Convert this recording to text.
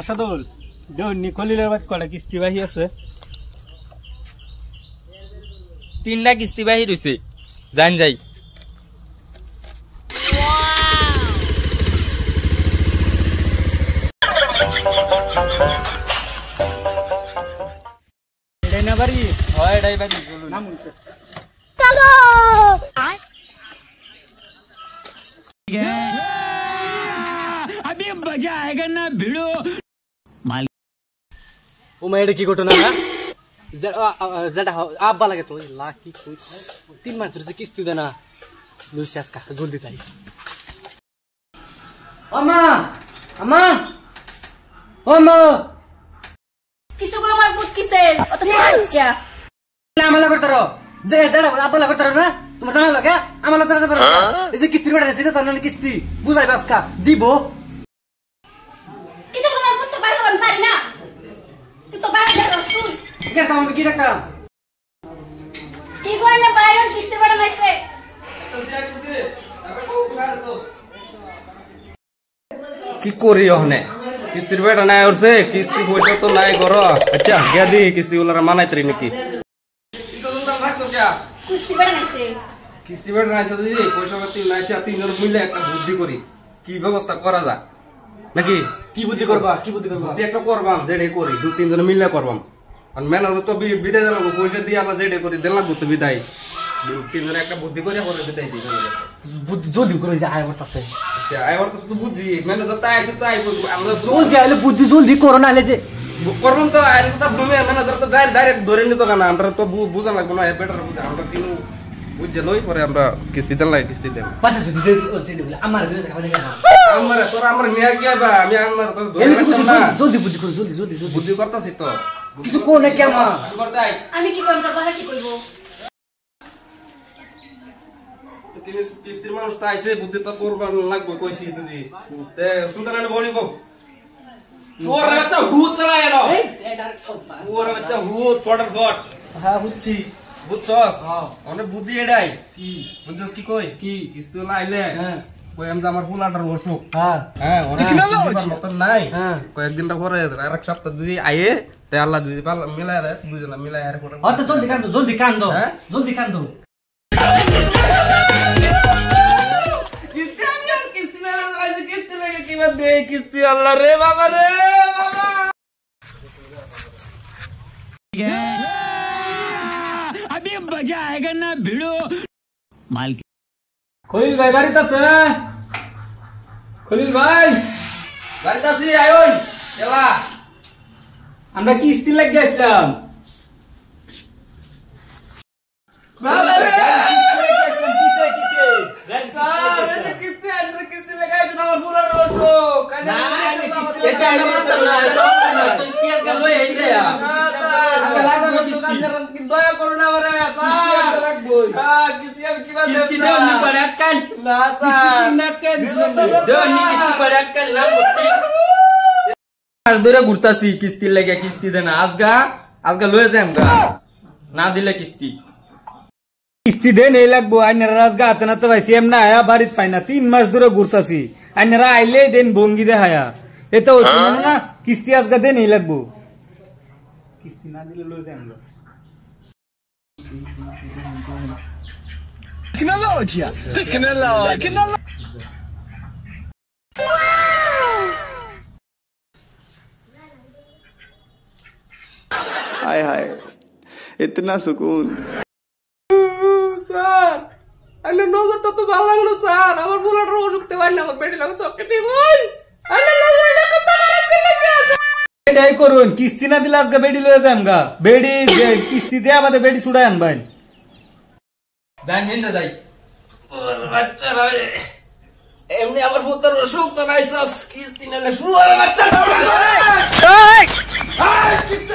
আসাদুল দেউনি খলিলের বাদ কটা কিস্তি বাহি আছে? 3টা কিস্তি বাহি রইছে জান যাই। এটাই না বাড়ি? হয় এটাই বাড়ি। নাম উঠছে চলো अभी मजा आएगा ना भिड़ो। ও মা এটা কি ঘটনা না যেটা আব্বা লাগে তো লাকি 3 মাস ধরে কিস্তি দেনা লুইছে আজকা জলদি চাই আমা আমা ও মা কিছুগুলো আমার ফুট কিসের অত সব কি আমলা করতারো যে যেটা আব্বা লাগে করতারো না তোমার জানা লাগে আমলা করতে পারো এই যে কিস্তি বেটা সেটা তার কিস্তি বুঝাইবা আজকা দিব কিছুগুলো আমার ফুট তো বাইরে আমি পারি না তুই তো বাইরে যাস তুই কি করতাম আমি কি রাখতাম কি কই না বাইরে কিস্তি বেটা নাইছে কি করি ওখানে কিস্তির বেটা নাই ওরছে কিস্তি পয়সা তো নাই গরো। আচ্ছা গিয়া দি কিস্তি গুলার মানাইতরি নাকি কিস্তি বেটা নাইছে কিস্তি বেটা নাই দিদি পয়সা পাতি নাই চা তিনজন মিলে একটা বুদ্ধি করি কি ব্যবস্থা করা যায় নাকি কি বুদ্ধি করবা বুদ্ধি একটা করবাম যেটাই করি 2-3 জন মিলে করবাম আর ম্যানেজার তো বিদায় জানাবো পয়সা দিয়ে আমরা যেটাই করি দিলাম তো বিদায় 3 জনে একটা বুদ্ধি করে পরে বিদায় দিই বুদ্ধি জলদি করে যে আয় করতেছে আচ্ছা এবার তো বুঝছি ম্যানেজার তাই আসে তাই আমরা জলদি আইলে বুদ্ধি জলদি করো না আইলে যে করবেন তো আইলে তো তুমি ম্যানেজার তো ডাইরেক্ট ধরে নিত কেন আমরা তো বুঝা লাগবো না বেটার বুঝা আমরা তিন বুঝছে লই পরে আমরা কিস্তি দেন লাগে কিস্তি দেন পাঁচশো দিতে বলে আমার আমার তোর আমার মিয়া কি হবে আমি আমার তো ধরে জলদি বুদ্ধি করো জলদি জলদি জলদি বুদ্ধি করতেছি তো কিছু কোন নাকি আমার করতাই আমি কি করব বাবা কি কইবো তো তিনি কিস্তির মানুষ তো আইছে বুদ্ধি তো করবার লাগবে কইছি বুঝি তে সুলতানানে বলিব শুয়ার বাচ্চা হুত চালায় এলো এই এটার কথা শুয়ার বাচ্চা হুত পড়ার ফট হ্যাঁ বুঝছি বুঝছস হ্যাঁ অনেক বুদ্ধি এটাই কি বুঝছস কি কই কি কিস্তি লাইলে হ্যাঁ কই আমি আমার ফুলাটার অসুখ হ্যাঁ হ্যাঁ অনেক মতন নাই হ্যাঁ কয়েকদিনটা পরে আরেক সপ্তাহ যদি আইয়ে তে আল্লাহ যদি মিলাই রে দুজনা মিলাই আর করে আচ্ছা জলদি কান্দো হ্যাঁ জলদি কান্দো কিস্তি আমি কিস্তি মেলা রাইছে কিস্তি লাগে কিবা দে কিস্তি আল্লাহ রে বাবা রে বাবা अभी मजा आएगा ना भिड़ो। माल খলিল ভাই বাড়িতে আছে? খলিল ভাই বাড়িতে আছি আইওই এলা আমরা কিস্তি লাগিয়ে আসলাম। বাবা রে কিস্তি আনরে কিস্তি লাগাই দিন আমার ফুলার অসুখ কানে এটা আমরা মানতাম না তো কিস্তি আজকে লই এই যায় আজকে লাগবে কিস্তি দয়া করো না আমারে স্যার লাগবে হ্যাঁ কিস্তি আমি কিবা দেব কিস্তি দেও নি পড়ে আটকাল না স্যার নাটকে দেও নি কিস্তি পড়ে আটকাল না আর ধরে ঘুরতাছি কিস্তি লাগে কিস্তি দেনা আজগা লয়ে যাম গা না দিলে কিস্তি কিস্তি দেন এই লাগবো আইনারা রাজগা হাতে না তো ভাইছি এমন আয়া বাড়িত পাই না 3 মাস ধরে ঘুরতাছি আইনারা আইলে দেন ভঙ্গি দে হায়া এতো হচ্ছে না কিস্তি আজগা দেন এই লাগবো কিস্তি না দিলে লয়ে যাম हाय हाय इतना सुकून স্যার আলে নজরটা তো ভালো লাগলো স্যার আমার বুলাটা অসুখতে পারি না আমার বেডি লাগো সবকে ভাই আলে নজরটা কত এটাই করুন কিস্তি না দিলে আজকে বেডি লয়ে যাম গা বেডি কিস্তি দে আমাদের বেডি ছুড়াই আনবেন যাই নিন না যাই ওর বাচ্চারা এমনি আমার পুত্র অসুখ তো নাই সস কিস্তি নালে শুয়ার বাচ্চা এই কিস্তি